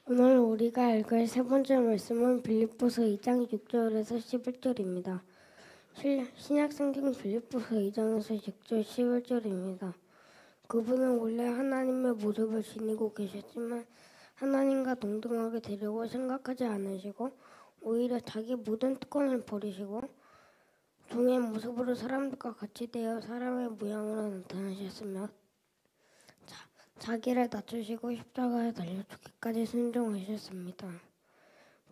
오늘 우리가 읽을 세 번째 말씀은 빌립보서 2장 6절에서 11절입니다. 신약성경 빌립보서 2장에서 6절 11절입니다. 그분은 원래 하나님의 모습을 지니고 계셨지만 하나님과 동등하게 되려고 생각하지 않으시고 오히려 자기 모든 특권을 버리시고 종의 모습으로 사람들과 같이 되어 사람의 모양으로 나타나셨으며 자기를 낮추시고 십자가에 달려 죽기까지 순종하셨습니다.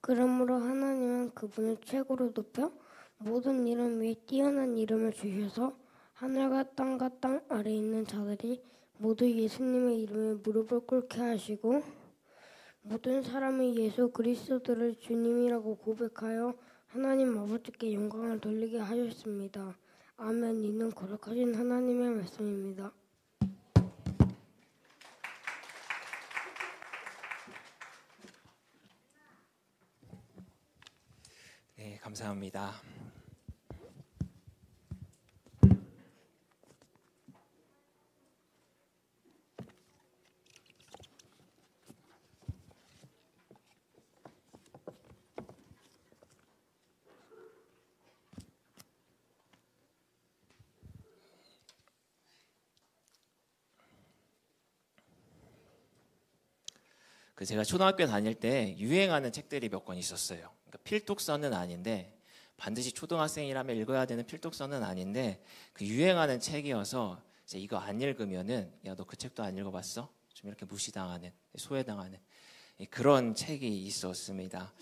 그러므로 하나님은 그분을 최고로 높여 모든 이름 위에 뛰어난 이름을 주셔서 하늘과 땅 아래 있는 자들이 모두 예수님의 이름에 무릎을 꿇게 하시고 모든 사람이 예수 그리스도를 주님이라고 고백하여 하나님 아버지께 영광을 돌리게 하셨습니다. 아멘. 이는 거룩하신 하나님의 말씀입니다. 네, 감사합니다. 제가 초등학교 다닐 때 유행하는 책들이 몇 권 있었어요. 그러니까 필독서는 아닌데 반드시 초등학생이라면 읽어야 되는 필독서는 아닌데 그 유행하는 책이어서 이제 이거 안 읽으면은 야, 너 그 책도 안 읽어봤어? 좀 이렇게 무시당하는, 소외당하는 그런 책이 있었습니다.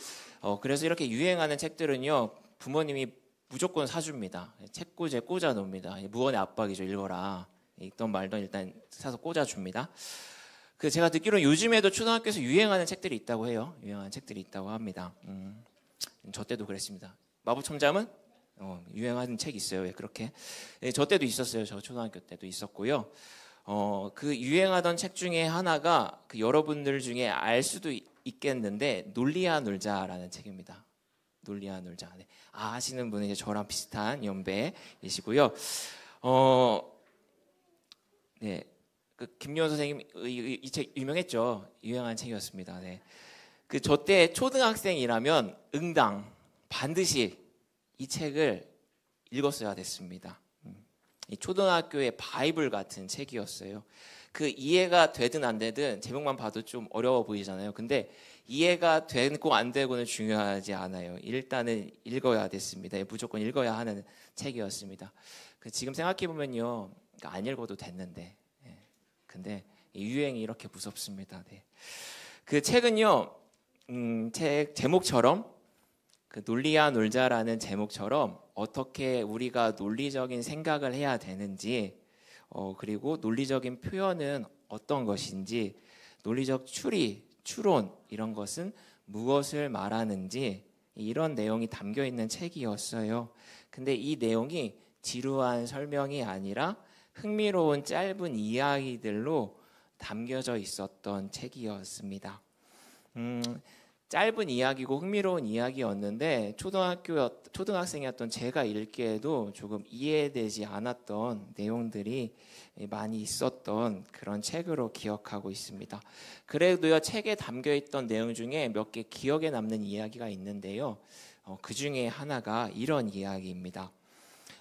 그래서 이렇게 유행하는 책들은요 부모님이 무조건 사줍니다. 책꽂이에 꽂아 놓습니다. 무언의 압박이죠. 읽어라. 읽던 말던 일단 사서 꽂아줍니다. 제가 듣기로는 요즘에도 초등학교에서 유행하는 책들이 있다고 해요. 유행하는 책들이 있다고 합니다. 저 때도 그랬습니다. 마법천자문? 유행하는 책 있어요. 왜 그렇게? 저 때도 있었어요. 저 초등학교 때도 있었고요. 그 유행하던 책 중에 하나가 여러분들 중에 알 수도 있겠는데 논리야 놀자라는 책입니다. 논리야 놀자. 네. 아시는 분은 이제 저랑 비슷한 연배이시고요. 네. 김요원 선생님 이 책 유명했죠. 유행한 책이었습니다. 네. 저 때 초등학생이라면 응당 반드시 이 책을 읽었어야 됐습니다. 이 초등학교의 바이블 같은 책이었어요. 이해가 되든 안 되든 제목만 봐도 좀 어려워 보이잖아요. 근데 이해가 되고 안 되고는 중요하지 않아요. 일단은 읽어야 됐습니다. 무조건 읽어야 하는 책이었습니다. 지금 생각해 보면요, 안 읽어도 됐는데. 근데 유행이 이렇게 무섭습니다. 네. 책은요, 책 제목처럼 논리야 놀자라는 제목처럼 어떻게 우리가 논리적인 생각을 해야 되는지, 그리고 논리적인 표현은 어떤 것인지, 논리적 추론 이런 것은 무엇을 말하는지 이런 내용이 담겨 있는 책이었어요. 근데 이 내용이 지루한 설명이 아니라 흥미로운 짧은 이야기들로 담겨져 있었던 책이었습니다. 짧은 이야기고 흥미로운 이야기였는데 초등학생이었던 제가 읽기에도 조금 이해되지 않았던 내용들이 많이 있었던 그런 책으로 기억하고 있습니다. 그래도요, 책에 담겨있던 내용 중에 몇 개 기억에 남는 이야기가 있는데요. 그 중에 하나가 이런 이야기입니다.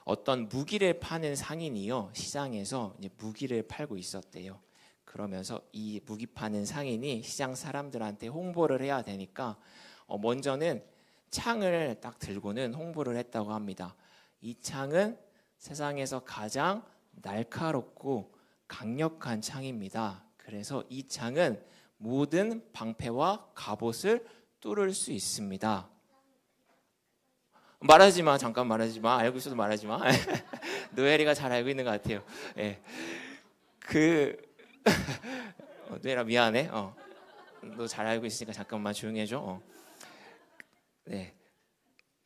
어떤 무기를 파는 상인이요, 시장에서 이제 무기를 팔고 있었대요. 그러면서 이 무기 파는 상인이 시장 사람들한테 홍보를 해야 되니까 먼저는 창을 딱 들고는 홍보를 했다고 합니다. 이 창은 세상에서 가장 날카롭고 강력한 창입니다. 그래서 이 창은 모든 방패와 갑옷을 뚫을 수 있습니다. 말하지 마. 잠깐 말하지 마. 알고 있어도 말하지 마. 노엘이가 잘 알고 있는 것 같아요. 예. 노엘아 미안해. 너 잘 알고 있으니까 잠깐만 조용히 해줘. 네.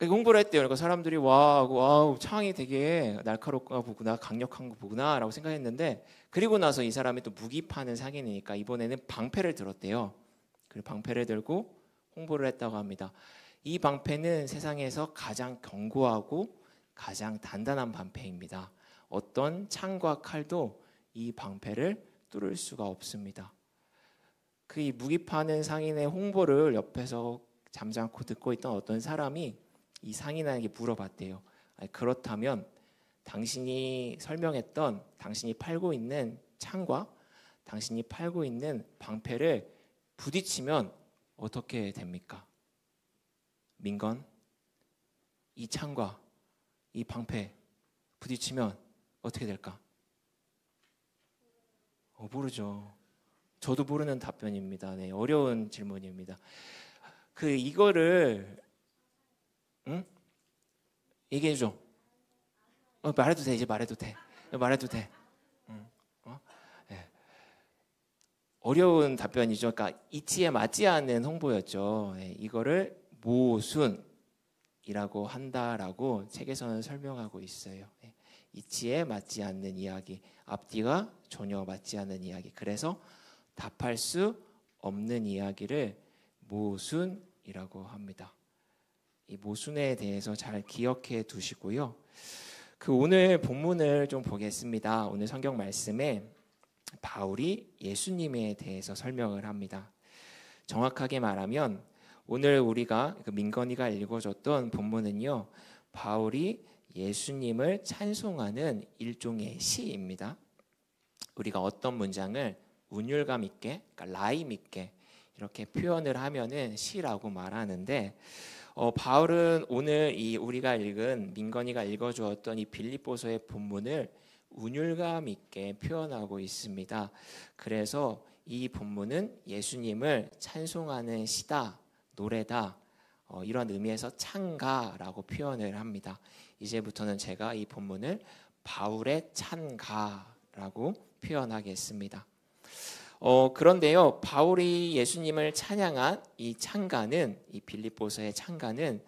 홍보를 했대요. 그러니까 사람들이 와우, 창이 되게 날카롭고 보구나, 강력한 거 보구나라고 생각했는데, 그리고 나서 이 사람이 또 무기 파는 상인이니까 이번에는 방패를 들었대요. 그리고 방패를 들고 홍보를 했다고 합니다. 이 방패는 세상에서 가장 견고하고 가장 단단한 방패입니다. 어떤 창과 칼도 이 방패를 뚫을 수가 없습니다. 그 이 무기 파는 상인의 홍보를 옆에서 잠잠코 듣고 있던 어떤 사람이 이 상인에게 물어봤대요. 아니, 그렇다면 당신이 설명했던 당신이 팔고 있는 창과 당신이 팔고 있는 방패를 부딪히면 어떻게 됩니까? 민건, 이 창과 이 방패 부딪히면 어떻게 될까? 모르죠. 저도 모르는 답변입니다. 네, 어려운 질문입니다. 이거를 얘기해줘. 말해도 돼. 이제 말해도 돼. 말해도 돼. 네. 어려운 답변이죠. 그러니까 이치에 맞지 않는 홍보였죠. 네, 이거를 모순이라고 한다라고 책에서는 설명하고 있어요. 네, 이치에 맞지 않는 이야기, 앞뒤가 전혀 맞지 않는 이야기. 그래서 답할 수 없는 이야기를 모순이라고 합니다. 이 모순에 대해서 잘 기억해 두시고요. 오늘 본문을 좀 보겠습니다. 오늘 성경 말씀에 바울이 예수님에 대해서 설명을 합니다. 정확하게 말하면 오늘 우리가 민건이가 읽어줬던 본문은요, 바울이 예수님을 찬송하는 일종의 시입니다. 우리가 어떤 문장을 운율감 있게, 그러니까 라임 있게 이렇게 표현을 하면은 시라고 말하는데, 바울은 오늘 우리가 읽은 민건이가 읽어주었던 이 빌립보서의 본문을 운율감 있게 표현하고 있습니다. 그래서 이 본문은 예수님을 찬송하는 시다, 노래다, 이런 의미에서 찬가라고 표현을 합니다. 이제부터는 제가 이 본문을 바울의 찬가라고 표현하겠습니다. 그런데요, 바울이 예수님을 찬양한 이 찬가는, 이 빌립보서의 찬가는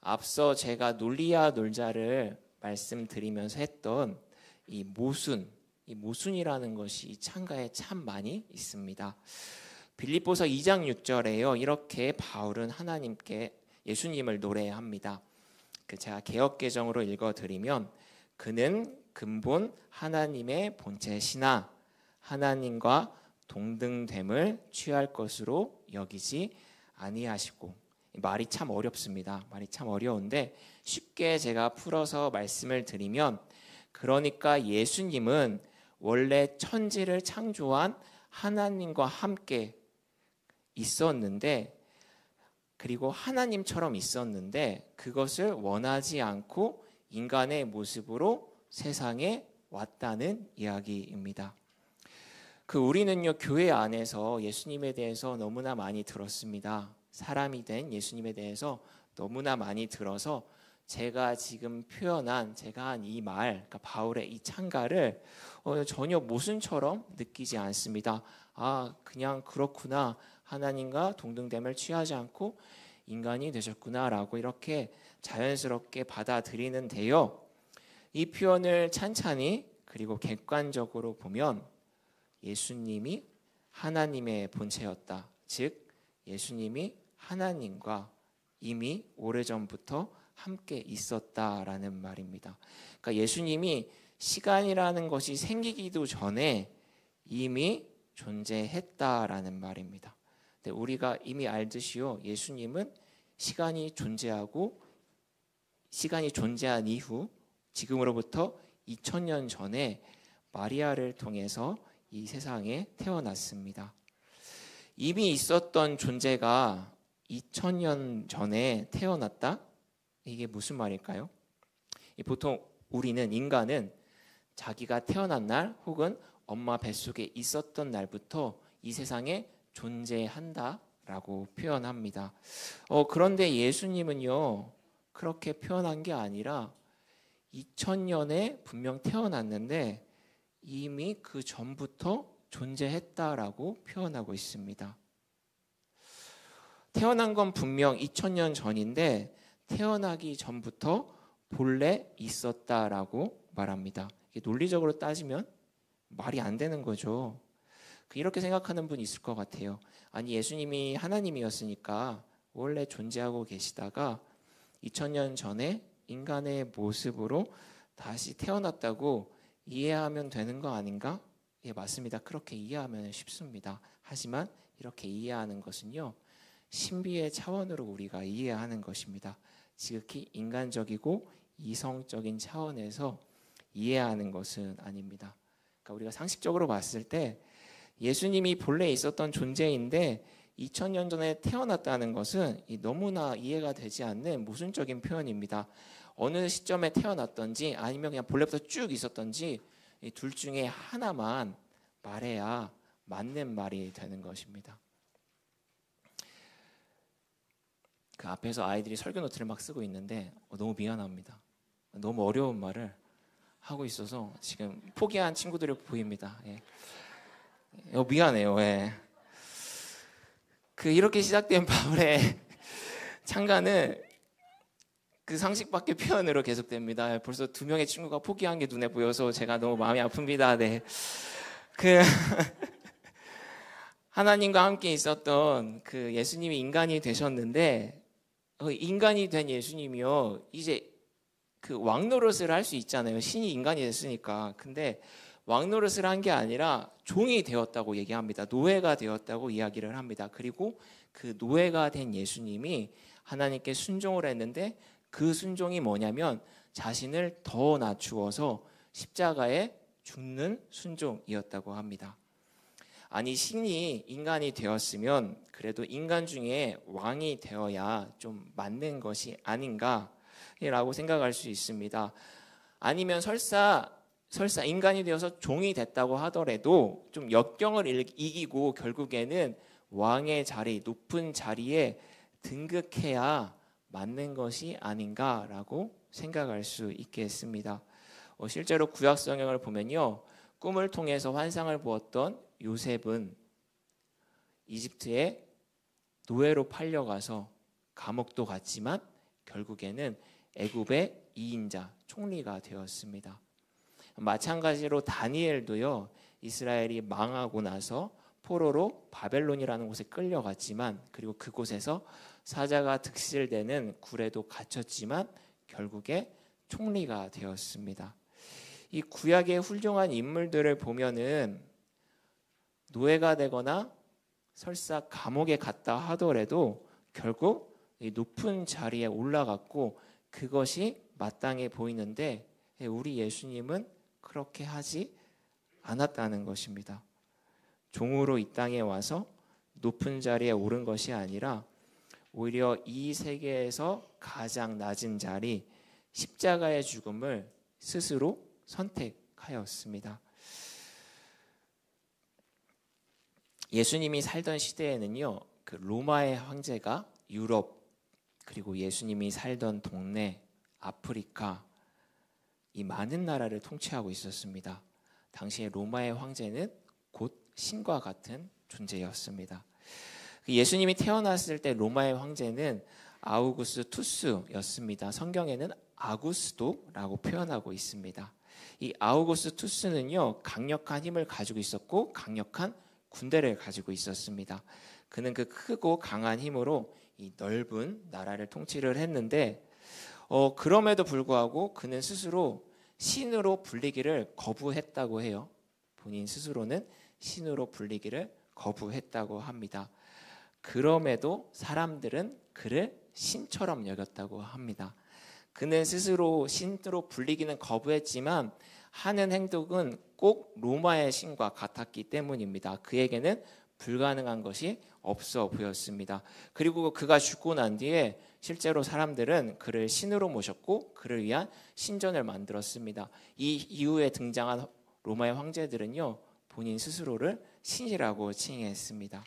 앞서 제가 놀리야 놀자를 말씀드리면서 했던 이 모순이라는 것이 이 찬가에 참 많이 있습니다. 빌립보서 2장 6절에요, 이렇게 바울은 하나님께 예수님을 노래합니다. 제가 개역개정으로 읽어드리면, 그는 근본 하나님의 본체시나 하나님과 동등됨을 취할 것으로 여기지 아니하시고. 말이 참 어렵습니다. 말이 참 어려운데 쉽게 제가 풀어서 말씀을 드리면, 그러니까 예수님은 원래 천지를 창조한 하나님과 함께 있었는데, 그리고 하나님처럼 있었는데 그것을 원하지 않고 인간의 모습으로 세상에 왔다는 이야기입니다. 우리는요, 교회 안에서 예수님에 대해서 너무나 많이 들었습니다. 사람이 된 예수님에 대해서 너무나 많이 들어서 제가 지금 표현한, 제가 한 이 말, 그러니까 바울의 이 찬가를 전혀 모순처럼 느끼지 않습니다. 그냥 그렇구나, 하나님과 동등됨을 취하지 않고 인간이 되셨구나라고 이렇게 자연스럽게 받아들이는데요, 이 표현을 찬찬히 그리고 객관적으로 보면 예수님이 하나님의 본체였다, 즉 예수님이 하나님과 이미 오래전부터 함께 있었다라는 말입니다. 그러니까 예수님이 시간이라는 것이 생기기도 전에 이미 존재했다라는 말입니다. 근데 우리가 이미 알듯이요, 예수님은 시간이 존재한 이후 지금으로부터 2000년 전에 마리아를 통해서 이 세상에 태어났습니다. 이미 있었던 존재가 2000년 전에 태어났다? 이게 무슨 말일까요? 보통 인간은 자기가 태어난 날 혹은 엄마 뱃속에 있었던 날부터 이 세상에 존재한다라고 표현합니다. 그런데 예수님은요, 그렇게 표현한 게 아니라 2000년에 분명 태어났는데 이미 그 전부터 존재했다라고 표현하고 있습니다. 태어난 건 분명 2000년 전인데 태어나기 전부터 본래 있었다라고 말합니다. 이게 논리적으로 따지면 말이 안 되는 거죠. 이렇게 생각하는 분 있을 것 같아요. 아니, 예수님이 하나님이었으니까 원래 존재하고 계시다가 2000년 전에 인간의 모습으로 다시 태어났다고 이해하면 되는 거 아닌가? 예, 맞습니다. 그렇게 이해하면 쉽습니다. 하지만 이렇게 이해하는 것은요, 신비의 차원으로 우리가 이해하는 것입니다. 지극히 인간적이고 이성적인 차원에서 이해하는 것은 아닙니다. 그러니까 우리가 상식적으로 봤을 때 예수님이 본래 있었던 존재인데 2000년 전에 태어났다는 것은 너무나 이해가 되지 않는 모순적인 표현입니다. 어느 시점에 태어났던지 아니면 그냥 본래부터 쭉 있었던지 이 둘 중에 하나만 말해야 맞는 말이 되는 것입니다. 그 앞에서 아이들이 설교 노트를 막 쓰고 있는데 너무 미안합니다. 너무 어려운 말을 하고 있어서 지금 포기한 친구들이 보입니다. 예. 미안해요. 예. 이렇게 시작된 바울의 창간은 그 상식 밖의 표현으로 계속됩니다. 벌써 2명의 친구가 포기한 게 눈에 보여서 제가 너무 마음이 아픕니다. 네. 하나님과 함께 있었던 예수님이 인간이 되셨는데 인간이 된 예수님이요, 이제 왕 노릇을 할 수 있잖아요. 신이 인간이 됐으니까. 근데 왕 노릇을 한 게 아니라 종이 되었다고 얘기합니다. 노예가 되었다고 이야기를 합니다. 그리고 그 노예가 된 예수님이 하나님께 순종을 했는데 그 순종이 뭐냐면 자신을 더 낮추어서 십자가에 죽는 순종이었다고 합니다. 아니, 신이 인간이 되었으면 그래도 인간 중에 왕이 되어야 좀 맞는 것이 아닌가라고 생각할 수 있습니다. 아니면 설사 인간이 되어서 종이 됐다고 하더라도 좀 역경을 이기고 결국에는 왕의 자리, 높은 자리에 등극해야 맞는 것이 아닌가라고 생각할 수 있겠습니다. 실제로 구약 성경을 보면요, 꿈을 통해서 환상을 보았던 요셉은 이집트에 노예로 팔려가서 감옥도 갔지만 결국에는 애굽의 2인자 총리가 되었습니다. 마찬가지로 다니엘도요, 이스라엘이 망하고 나서 포로로 바벨론이라는 곳에 끌려갔지만 그리고 그곳에서 사자가 득실되는 굴에도 갇혔지만 결국에 총리가 되었습니다. 이 구약의 훌륭한 인물들을 보면은 노예가 되거나 설사 감옥에 갔다 하더라도 결국 이 높은 자리에 올라갔고 그것이 마땅해 보이는데 우리 예수님은 그렇게 하지 않았다는 것입니다. 종으로 이 땅에 와서 높은 자리에 오른 것이 아니라 오히려 이 세계에서 가장 낮은 자리, 십자가의 죽음을 스스로 선택하였습니다. 예수님이 살던 시대에는요, 로마의 황제가 유럽 그리고 예수님이 살던 동네 아프리카 이 많은 나라를 통치하고 있었습니다. 당시에 로마의 황제는 곧 신과 같은 존재였습니다. 예수님이 태어났을 때 로마의 황제는 아우구스투스였습니다. 성경에는 아구스도라고 표현하고 있습니다. 이 아우구스투스는요, 강력한 힘을 가지고 있었고 강력한 군대를 가지고 있었습니다. 그는 그 크고 강한 힘으로 이 넓은 나라를 통치를 했는데 그럼에도 불구하고 그는 스스로 신으로 불리기를 거부했다고 해요. 본인 스스로는 신으로 불리기를 거부했다고 합니다. 그럼에도 사람들은 그를 신처럼 여겼다고 합니다. 그는 스스로 신으로 불리기는 거부했지만 하는 행동은 꼭 로마의 신과 같았기 때문입니다. 그에게는 불가능한 것이 없어 보였습니다. 그리고 그가 죽고 난 뒤에 실제로 사람들은 그를 신으로 모셨고 그를 위한 신전을 만들었습니다. 이 이후에 등장한 로마의 황제들은요, 본인 스스로를 신이라고 칭했습니다.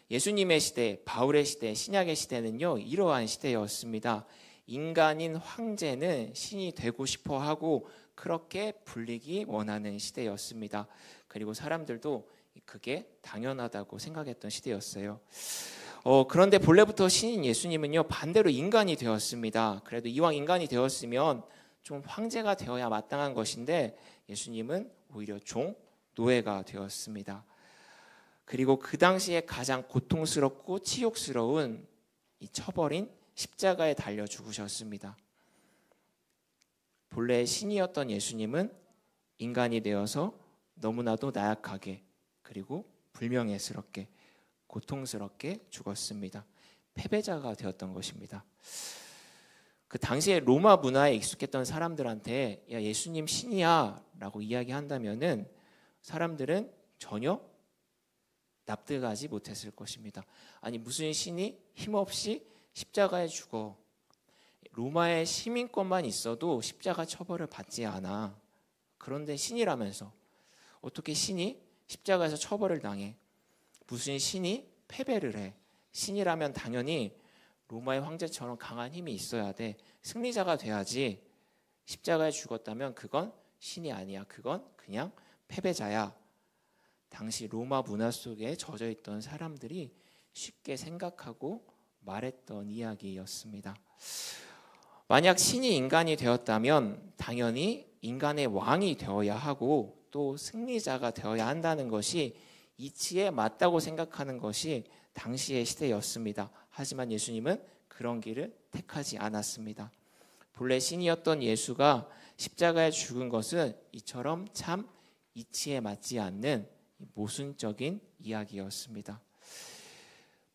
예수님의 시대, 바울의 시대, 신약의 시대는요, 이러한 시대였습니다. 인간인 황제는 신이 되고 싶어 하고 그렇게 불리기 원하는 시대였습니다. 그리고 사람들도 그게 당연하다고 생각했던 시대였어요. 그런데 본래부터 신인 예수님은요, 반대로 인간이 되었습니다. 그래도 이왕 인간이 되었으면 좀 황제가 되어야 마땅한 것인데 예수님은 오히려 노예가 되었습니다. 그리고 그 당시에 가장 고통스럽고 치욕스러운 이 처벌인 십자가에 달려 죽으셨습니다. 본래 신이었던 예수님은 인간이 되어서 너무나도 나약하게 그리고 불명예스럽게 고통스럽게 죽었습니다. 패배자가 되었던 것입니다. 그 당시에 로마 문화에 익숙했던 사람들한테 야, 예수님 신이야 라고 이야기한다면은 사람들은 전혀 납득하지 못했을 것입니다. 아니 무슨 신이 힘없이 십자가에 죽어. 로마의 시민권만 있어도 십자가 처벌을 받지 않아. 그런데 신이라면서 어떻게 신이 십자가에서 처벌을 당해? 무슨 신이 패배를 해? 신이라면 당연히 로마의 황제처럼 강한 힘이 있어야 돼. 승리자가 돼야지. 십자가에 죽었다면 그건 신이 아니야. 그건 그냥 패배자야. 당시 로마 문화 속에 젖어 있던 사람들이 쉽게 생각하고 말했던 이야기였습니다. 만약 신이 인간이 되었다면 당연히 인간의 왕이 되어야 하고 또 승리자가 되어야 한다는 것이 이치에 맞다고 생각하는 것이 당시의 시대였습니다. 하지만 예수님은 그런 길을 택하지 않았습니다. 본래 신이었던 예수가 십자가에 죽은 것은 이처럼 참 이치에 맞지 않는 모순적인 이야기였습니다.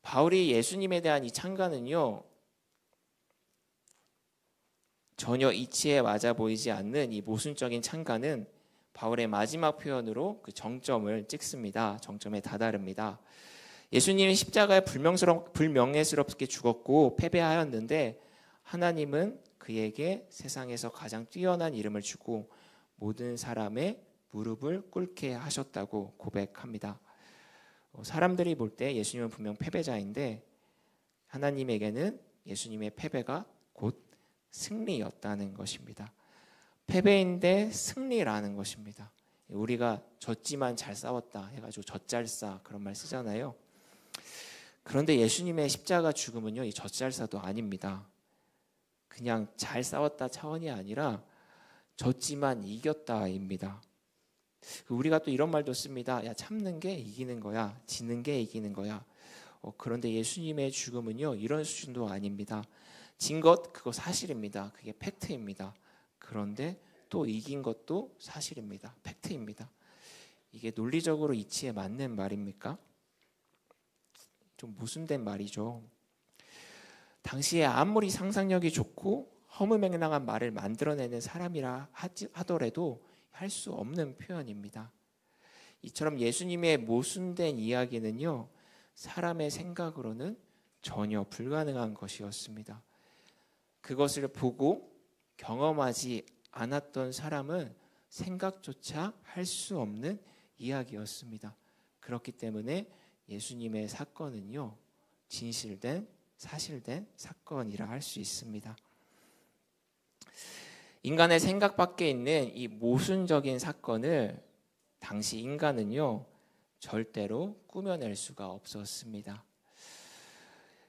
바울이 예수님에 대한 이 찬가는요, 전혀 이치에 맞아 보이지 않는 이 모순적인 찬가는 바울의 마지막 표현으로 그 정점을 찍습니다. 정점에 다다릅니다. 예수님이 십자가에 불명예스럽게 죽었고 패배하였는데 하나님은 그에게 세상에서 가장 뛰어난 이름을 주고 모든 사람의 무릎을 꿇게 하셨다고 고백합니다. 사람들이 볼 때 예수님은 분명 패배자인데 하나님에게는 예수님의 패배가 곧 승리였다는 것입니다. 패배인데 승리라는 것입니다. 우리가 졌지만 잘 싸웠다 해가지고 젖잘싸 그런 말 쓰잖아요. 그런데 예수님의 십자가 죽음은요, 이 젖잘싸도 아닙니다. 그냥 잘 싸웠다 차원이 아니라 졌지만 이겼다입니다. 우리가 또 이런 말도 씁니다. 야, 참는 게 이기는 거야. 지는 게 이기는 거야. 그런데 예수님의 죽음은요, 이런 수준도 아닙니다. 진 것 그거 사실입니다. 그게 팩트입니다. 그런데 또 이긴 것도 사실입니다. 팩트입니다. 이게 논리적으로 이치에 맞는 말입니까? 좀 모순된 말이죠. 당시에 아무리 상상력이 좋고 허무맹랑한 말을 만들어내는 사람이라 하더라도 할 수 없는 표현입니다. 이처럼 예수님의 모순된 이야기는요, 사람의 생각으로는 전혀 불가능한 것이었습니다. 그것을 보고 경험하지 않았던 사람은 생각조차 할 수 없는 이야기였습니다. 그렇기 때문에 예수님의 사건은요, 진실된 사실된 사건이라 할 수 있습니다. 인간의 생각 밖에 있는 이 모순적인 사건을 당시 인간은요, 절대로 꾸며낼 수가 없었습니다.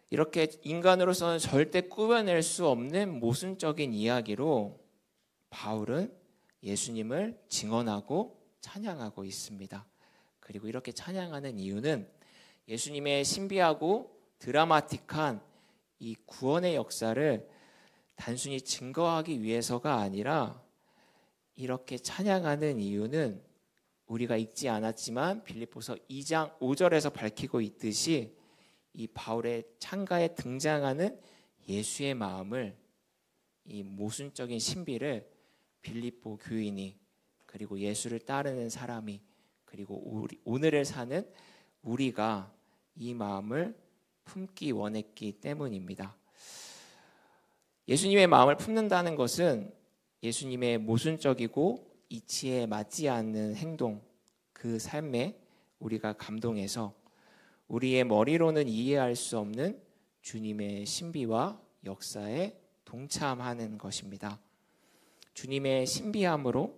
이렇게 인간으로서는 절대 꾸며낼 수 없는 모순적인 이야기로 바울은 예수님을 증언하고 찬양하고 있습니다. 그리고 이렇게 찬양하는 이유는 예수님의 신비하고 드라마틱한 이 구원의 역사를 단순히 증거하기 위해서가 아니라 이렇게 찬양하는 이유는 우리가 읽지 않았지만 빌립보서 2장 5절에서 밝히고 있듯이 이 바울의 찬가에 등장하는 예수의 마음을, 이 모순적인 신비를 빌립보 교인이, 그리고 예수를 따르는 사람이, 그리고 오늘을 사는 우리가 이 마음을 품기 원했기 때문입니다. 예수님의 마음을 품는다는 것은 예수님의 모순적이고 이치에 맞지 않는 행동, 그 삶에 우리가 감동해서 우리의 머리로는 이해할 수 없는 주님의 신비와 역사에 동참하는 것입니다. 주님의 신비함으로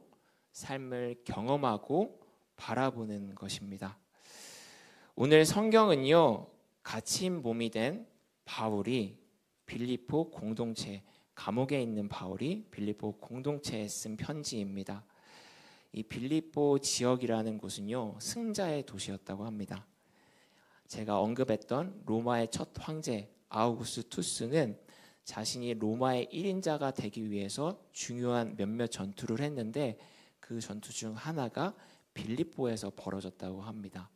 삶을 경험하고 바라보는 것입니다. 오늘 성경은요, 갇힌 몸이 된 바울이 빌립보 공동체, 감옥에 있는 바울이 빌립보 공동체에 쓴 편지입니다. 이 빌립보 지역이라는 곳은요, 승자의 도시였다고 합니다. 제가 언급했던 로마의 첫 황제 아우구스투스는 자신이 로마의 1인자가 되기 위해서 중요한 몇몇 전투를 했는데 그 전투 중 하나가 빌립보에서 벌어졌다고 합니다.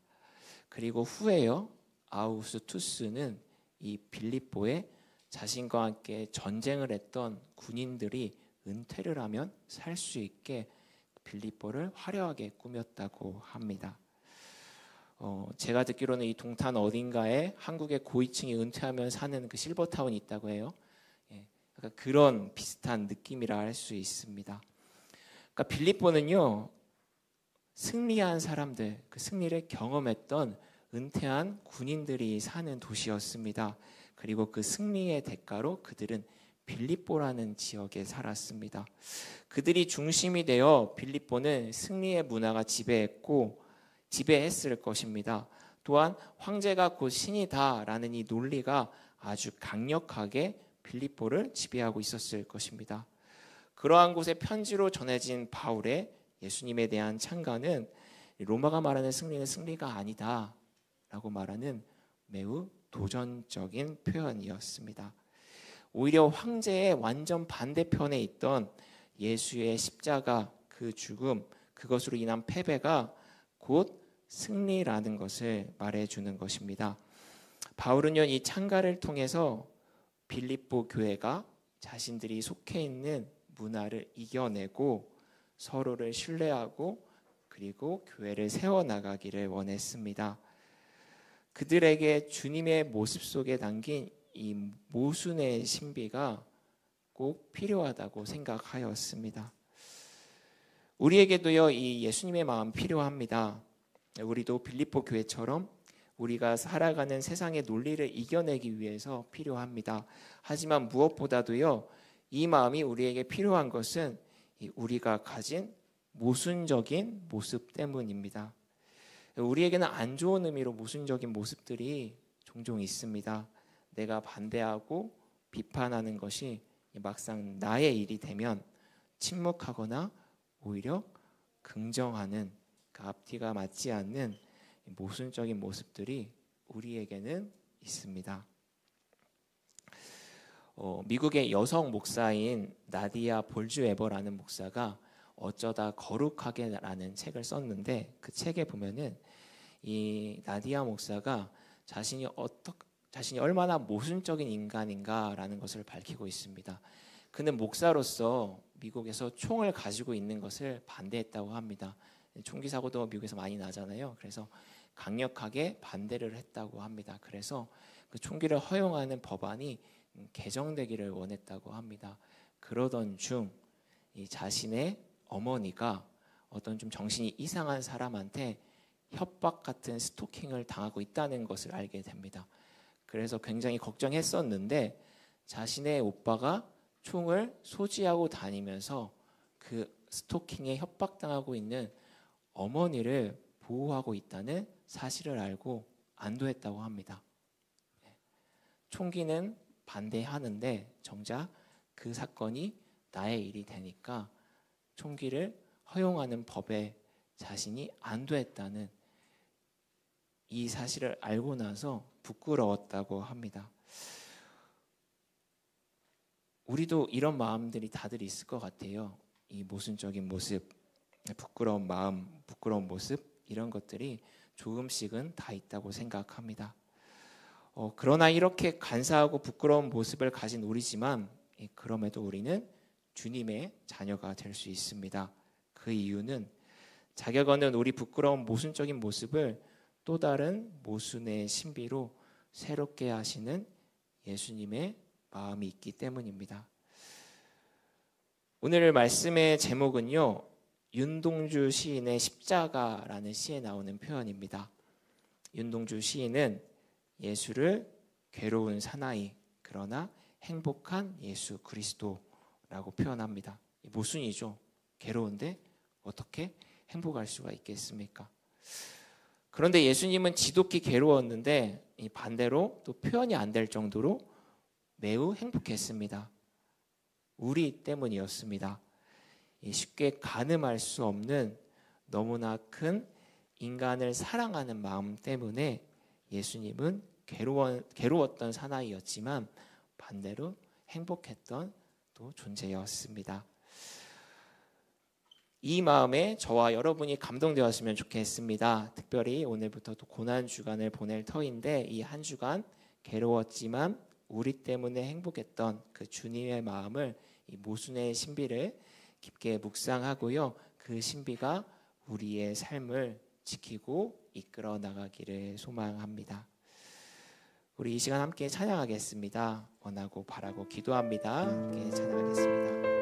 그리고 후에요, 아우스투스는 이 빌립보에 자신과 함께 전쟁을 했던 군인들이 은퇴를 하면 살 수 있게 빌립보를 화려하게 꾸몄다고 합니다. 제가 듣기로는 이 동탄 어딘가에 한국의 고위층이 은퇴하면 사는 그 실버타운이 있다고 해요. 약간 그런 비슷한 느낌이라 할 수 있습니다. 그러니까 빌립보는요, 승리한 사람들, 그 승리를 경험했던 은퇴한 군인들이 사는 도시였습니다. 그리고 그 승리의 대가로 그들은 빌립보라는 지역에 살았습니다. 그들이 중심이 되어 빌립보는 승리의 문화가 지배했을 것입니다. 또한 황제가 곧 신이다라는 이 논리가 아주 강력하게 빌립보를 지배하고 있었을 것입니다. 그러한 곳에 편지로 전해진 바울의 예수님에 대한 찬가는 로마가 말하는 승리는 승리가 아니다 라고 말하는 매우 도전적인 표현이었습니다. 오히려 황제의 완전 반대편에 있던 예수의 십자가, 그 죽음, 그것으로 인한 패배가 곧 승리라는 것을 말해주는 것입니다. 바울은요, 이 찬가를 통해서 빌립보 교회가 자신들이 속해 있는 문화를 이겨내고 서로를 신뢰하고 그리고 교회를 세워나가기를 원했습니다. 그들에게 주님의 모습 속에 담긴 이 모순의 신비가 꼭 필요하다고 생각하였습니다. 우리에게도요, 이 예수님의 마음 필요합니다. 우리도 빌립보 교회처럼 우리가 살아가는 세상의 논리를 이겨내기 위해서 필요합니다. 하지만 무엇보다도요, 이 마음이 우리에게 필요한 것은 우리가 가진 모순적인 모습 때문입니다. 우리에게는 안 좋은 의미로 모순적인 모습들이 종종 있습니다. 내가 반대하고 비판하는 것이 막상 나의 일이 되면 침묵하거나 오히려 긍정하는, 그 앞뒤가 맞지 않는 모순적인 모습들이 우리에게는 있습니다. 미국의 여성 목사인 나디아 볼주에버라는 목사가 어쩌다 거룩하게라는 책을 썼는데, 그 책에 보면은 이 나디아 목사가 자신이 얼마나 모순적인 인간인가라는 것을 밝히고 있습니다. 그는 목사로서 미국에서 총을 가지고 있는 것을 반대했다고 합니다. 총기 사고도 미국에서 많이 나잖아요. 그래서 강력하게 반대를 했다고 합니다. 그래서 그 총기를 허용하는 법안이 개정되기를 원했다고 합니다. 그러던 중 이 자신의 어머니가 어떤 좀 정신이 이상한 사람한테 협박 같은 스토킹을 당하고 있다는 것을 알게 됩니다. 그래서 굉장히 걱정했었는데 자신의 오빠가 총을 소지하고 다니면서 그 스토킹에 협박당하고 있는 어머니를 보호하고 있다는 사실을 알고 안도했다고 합니다. 총기는 반대하는데 정작 그 사건이 나의 일이 되니까 총기를 허용하는 법에 자신이 안도했다는 이 사실을 알고 나서 부끄러웠다고 합니다. 우리도 이런 마음들이 다들 있을 것 같아요. 이 모순적인 모습, 부끄러운 마음, 부끄러운 모습, 이런 것들이 조금씩은 다 있다고 생각합니다. 그러나 이렇게 간사하고 부끄러운 모습을 가진 우리지만 그럼에도 우리는 주님의 자녀가 될 수 있습니다. 그 이유는 자격 없는 우리 부끄러운 모순적인 모습을 또 다른 모순의 신비로 새롭게 하시는 예수님의 마음이 있기 때문입니다. 오늘 말씀의 제목은요, 윤동주 시인의 십자가라는 시에 나오는 표현입니다. 윤동주 시인은 예수를 괴로운 사나이 그러나 행복한 예수 그리스도라고 표현합니다. 모순이죠. 괴로운데 어떻게 행복할 수가 있겠습니까? 그런데 예수님은 지독히 괴로웠는데 이 반대로 또 표현이 안 될 정도로 매우 행복했습니다. 우리 때문이었습니다. 쉽게 가늠할 수 없는 너무나 큰 인간을 사랑하는 마음 때문에 예수님은 괴로웠던 사나이였지만 반대로 행복했던 또 존재였습니다. 이 마음에 저와 여러분이 감동되었으면 좋겠습니다. 특별히 오늘부터 또 고난 주간을 보낼 터인데 이 한 주간 괴로웠지만 우리 때문에 행복했던 그 주님의 마음을 이 모순의 신비를 깊게 묵상하고요. 그 신비가 우리의 삶을 지키고 이끌어 나가기를 소망합니다. 우리 이 시간 함께 찬양하겠습니다. 원하고 바라고 기도합니다. 함께 찬양하겠습니다.